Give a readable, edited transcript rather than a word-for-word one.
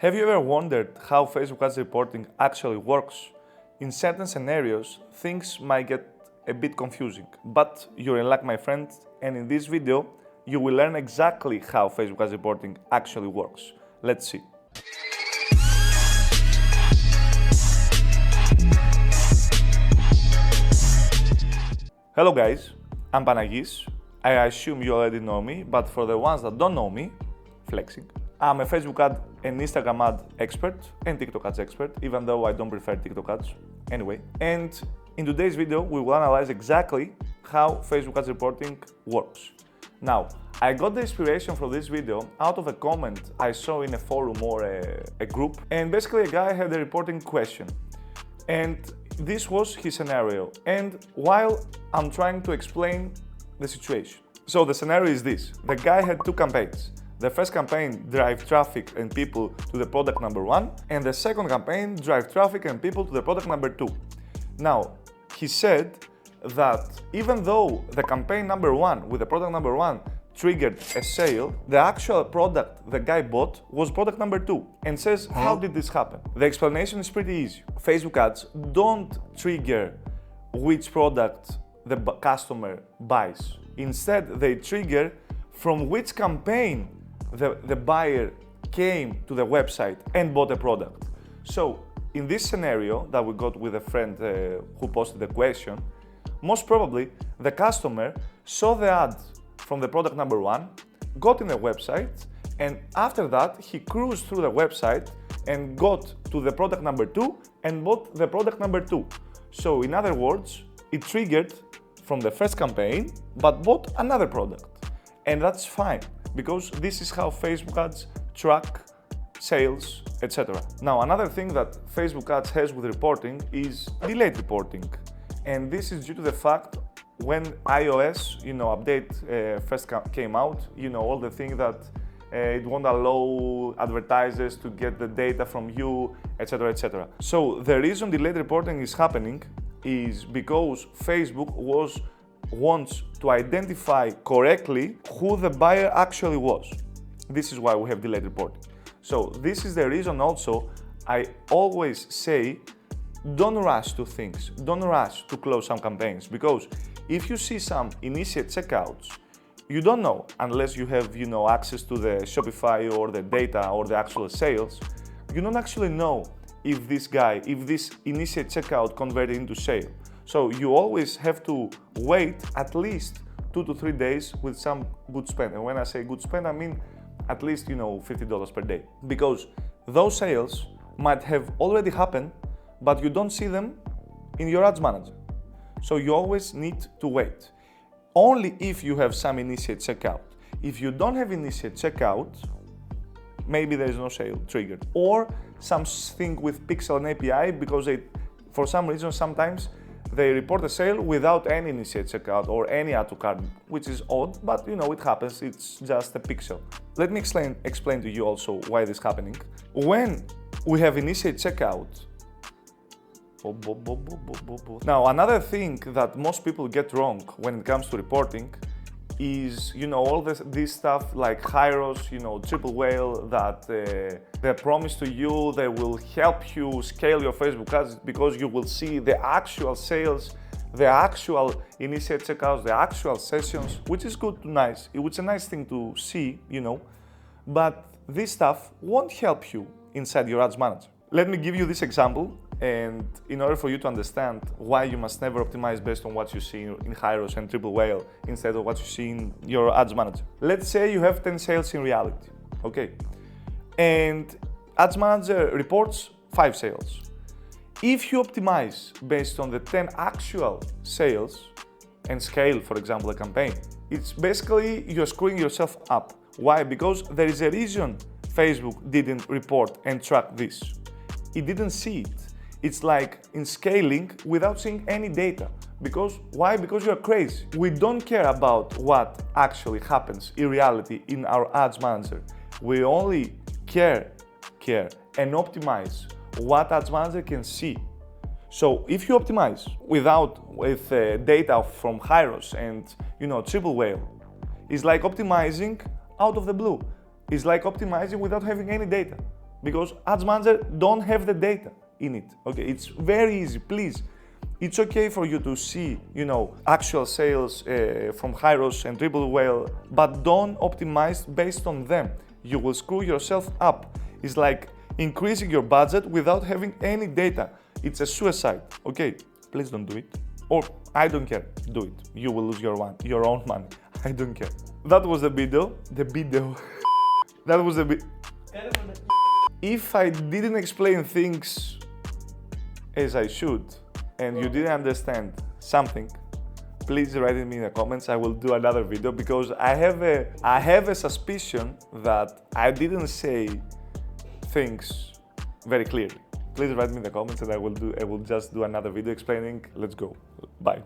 Have you ever wondered how Facebook ads reporting actually works? In certain scenarios, things might get a bit confusing, but you're in luck, my friend, and in this video, you will learn exactly how Facebook ads reporting actually works. Let's see. Hello guys, I'm Panagis. I assume you already know me, but for the ones that don't know me, flexing. I'm a Facebook ad and Instagram ad expert and TikTok ads expert, even though I don't prefer TikTok ads. Anyway, and in today's video, we will analyze exactly how Facebook ads reporting works. Now, I got the inspiration for this video out of a comment I saw in a forum or a group, and basically a guy had a reporting question. And this was his scenario, and while I'm trying to explain the situation. So the scenario is this: the guy had two campaigns. The first campaign drive traffic and people to the product number 1, and the second campaign drive traffic and people to the product number 2. Now, he said that even though the campaign number 1 with the product number 1 triggered a sale, the actual product the guy bought was product number 2, and says, how did this happen? The explanation is pretty easy. Facebook ads don't trigger which product the customer buys. Instead, they trigger from which campaign the buyer came to the website and bought a product. So in this scenario that we got with a friend who posted the question, most probably the customer saw the ad from the product number 1, got in the website, and after that he cruised through the website and got to the product number 2 and bought the product number 2. So in other words, it triggered from the first campaign but bought another product. And that's fine, because this is how Facebook ads track sales, etc. Now, another thing that Facebook ads has with reporting is delayed reporting. And this is due to the fact when iOS, update first came out, all the thing that it won't allow advertisers to get the data from you, etc., etc. So the reason delayed reporting is happening is because Facebook wants to identify correctly who the buyer actually was. This is why we have delayed reporting. So this is the reason also I always say don't rush to things, don't rush to close some campaigns, because if you see some initiate checkouts, you don't know unless you have access to the Shopify or the data or the actual sales. You don't actually know if this initiate checkout converted into sale. So you always have to wait at least 2 to 3 days with some good spend. And when I say good spend, I mean at least $50 per day, because those sales might have already happened, but you don't see them in your ads manager. So you always need to wait. Only if you have some initiate checkout. If you don't have initiate checkout, maybe there is no sale triggered, or something with Pixel and API, because for some reason sometimes they report a sale without any initiate checkout or any add to cart, which is odd, but it happens, it's just a pixel. Let me explain to you also why this is happening. When we have initiate checkout, now another thing that most people get wrong when it comes to reporting is, all this stuff like HYROS, Triplewhale, that they promise to you they will help you scale your Facebook ads because you will see the actual sales, the actual initiate checkouts, the actual sessions, which is good, nice. It's a nice thing to see, but this stuff won't help you inside your ads manager. Let me give you this example, and in order for you to understand why you must never optimize based on what you see in HYROS and Triplewhale instead of what you see in your ads manager. Let's say you have 10 sales in reality, okay? And ads manager reports 5 sales. If you optimize based on the 10 actual sales and scale, for example, a campaign, it's basically you're screwing yourself up. Why? Because there is a reason Facebook didn't report and track this. It didn't see it. It's like in scaling without seeing any data. Because why? Because you're crazy. We don't care about what actually happens in reality in our ads manager. We only care and optimize what ads manager can see. So if you optimize with data from HYROS and Triplewhale, it's like optimizing out of the blue. It's like optimizing without having any data. because Ads Manager don't have the data in it. Okay, it's very easy. Please, it's okay for you to see, you know, actual sales from HYROS and Triplewhale, but don't optimize based on them. You will screw yourself up. It's like increasing your budget without having any data. It's a suicide. Okay, please don't do it. Or I don't care, do it. You will lose your own money. I don't care. That was the video. That was the video. If I didn't explain things as I should, and you didn't understand something, please write it me in the comments. I will do another video because I have a suspicion that I didn't say things very clearly. Please write me in the comments and I will just do another video explaining. Let's go. Bye.